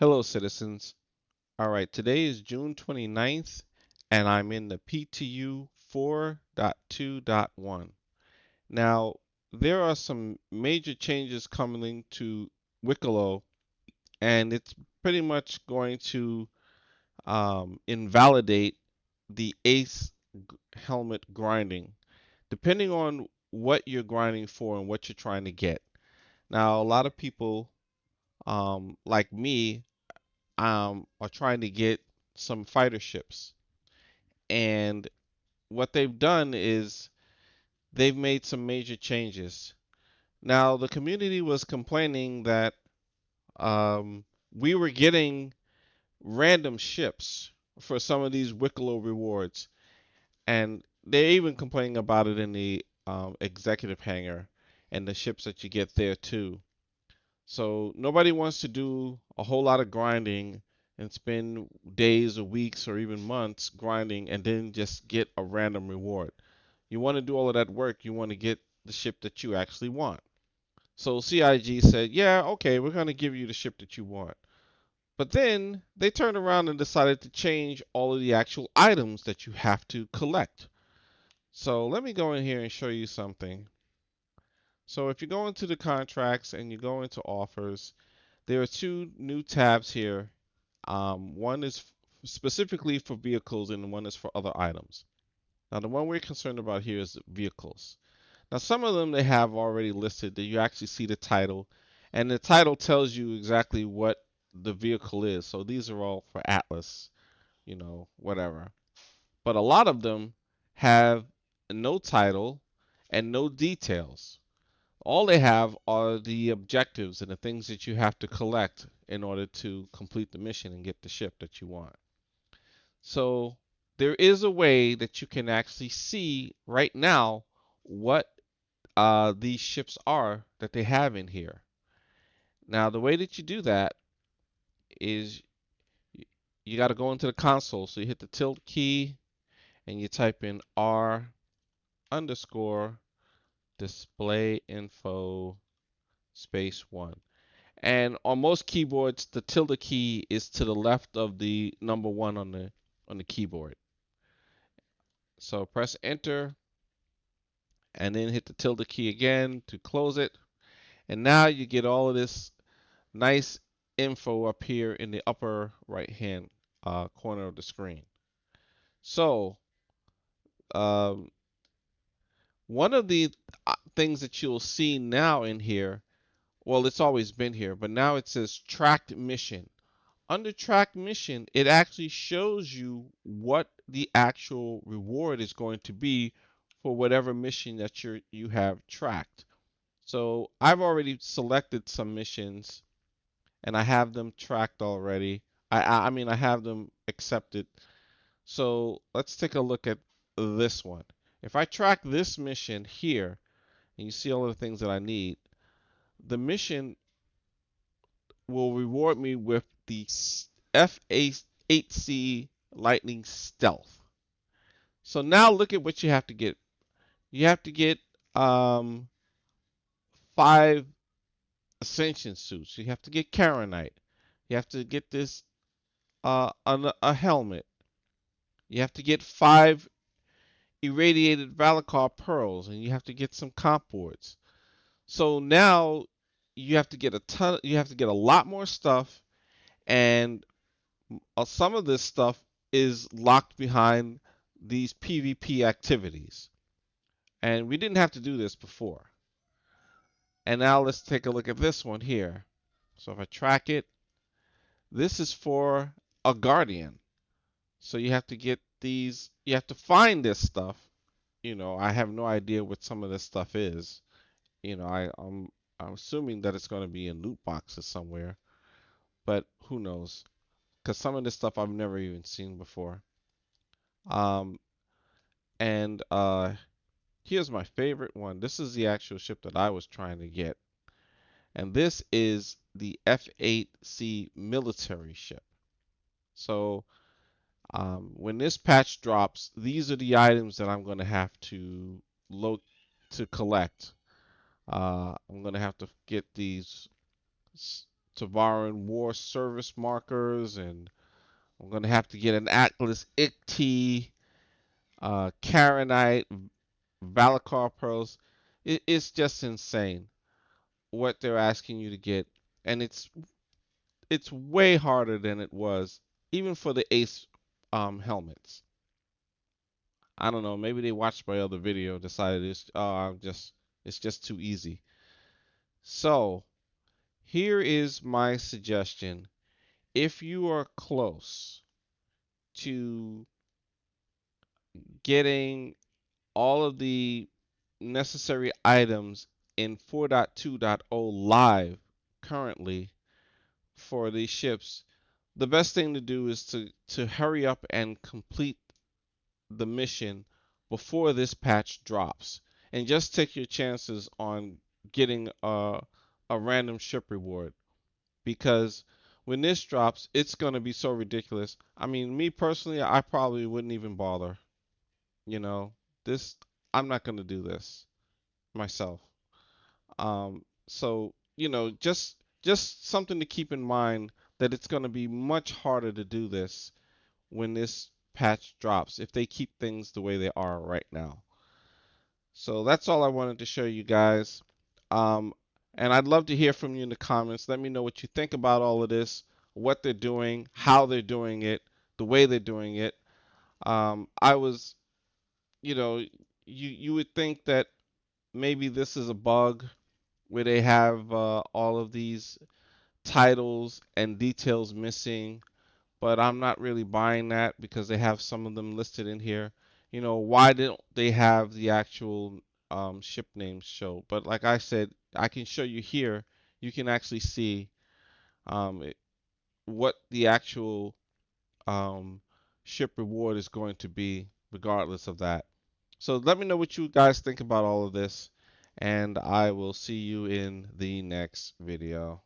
Hello, citizens. All right, today is June 29th, and I'm in the PTU 4.2.1. Now, there are some major changes coming to Wikelo, and it's pretty much going to invalidate the Ace helmet grinding, depending on what you're grinding for and what you're trying to get. Now, a lot of people, like me, are trying to get some fighter ships. And what they've done is they've made some major changes. Now, the community was complaining that we were getting random ships for some of these Wicklow rewards. And they're even complaining about it in the executive hangar and the ships that you get there too. So nobody wants to do a whole lot of grinding and spend days or weeks or even months grinding and then just get a random reward. You want to do all of that work, you want to get the ship that you actually want. So CIG said, yeah, okay, we're going to give you the ship that you want. But then they turned around and decided to change all of the actual items that you have to collect. So let me go in here and show you something. So if you go into the contracts and you go into offers, there are two new tabs here. One is specifically for vehicles and one is for other items. Now, the one we're concerned about here is vehicles. Now, some of them they have already listed that you actually see the title, and the title tells you exactly what the vehicle is. So these are all for Atlas, whatever. But a lot of them have no title and no details. All they have are the objectives and the things that you have to collect in order to complete the mission and get the ship that you want. So there is a way that you can actually see right now what these ships are that they have in here. Now, the way that you do that is you got to go into the console. So you hit the tilde key and you type in R underscore display info space one. And on most keyboards, the tilde key is to the left of the number one on the keyboard. So press enter and then hit the tilde key again to close it. And now you get all of this nice info up here in the upper right hand corner of the screen. So um, one of the things that you'll see now in here, well, it's always been here, but now it says tracked mission. Under track mission, it actually shows you what the actual reward is going to be for whatever mission that you have tracked. So I've already selected some missions and I have them tracked already. I mean I have them accepted. So let's take a look at this one. If I track this mission here and you see all of the things that I need, the mission will reward me with the F8C Lightning Stealth. So now look at what you have to get. You have to get um, 5 Ascension suits. You have to get Karenite. You have to get this a helmet. You have to get 5 irradiated Valakar pearls, and you have to get some comp boards. So now you have to get a ton. You have to get a lot more stuff, and some of this stuff is locked behind these PvP activities. And we didn't have to do this before. And now let's take a look at this one here. So if I track it, this is for a guardian. So you have to get these, you have to find this stuff. I have no idea what some of this stuff is. I'm assuming that it's going to be in loot boxes somewhere, but who knows? Because some of this stuff I've never even seen before. Um, and here's my favorite one. This is the actual ship that I was trying to get. And this is the F8C military ship. So when this patch drops, these are the items that I'm going to have to look to collect. I'm going to have to get these Tavaran War service markers, and I'm gonna have to get an Atlas ICT, Karenite, Valakar pearls. It's just insane what they're asking you to get, and it's way harder than it was even for the Ace helmets. I don't know, maybe they watched my other video, decided it's just too easy. So here is my suggestion. If you are close to getting all of the necessary items in 4.2.0 live currently for these ships, the best thing to do is to hurry up and complete the mission before this patch drops, and just take your chances on getting a random ship reward, because when this drops, it's going to be so ridiculous. I mean, me personally, I probably wouldn't even bother. You know, this I'm not going to do this myself. So just something to keep in mind, that it's going to be much harder to do this when this patch drops if they keep things the way they are right now. So that's all I wanted to show you guys. Um, and I'd love to hear from you in the comments. Let me know what you think about all of this, what they're doing, how they're doing it, the way they're doing it. I was, you know, you would think that maybe this is a bug where they have all of these titles and details missing, but I'm not really buying that because they have some of them listed in here. Why don't they have the actual ship names show? But like I said, I can show you here. You can actually see um, it, what the actual um, ship reward is going to be, regardless of that. So let me know what you guys think about all of this, and I will see you in the next video.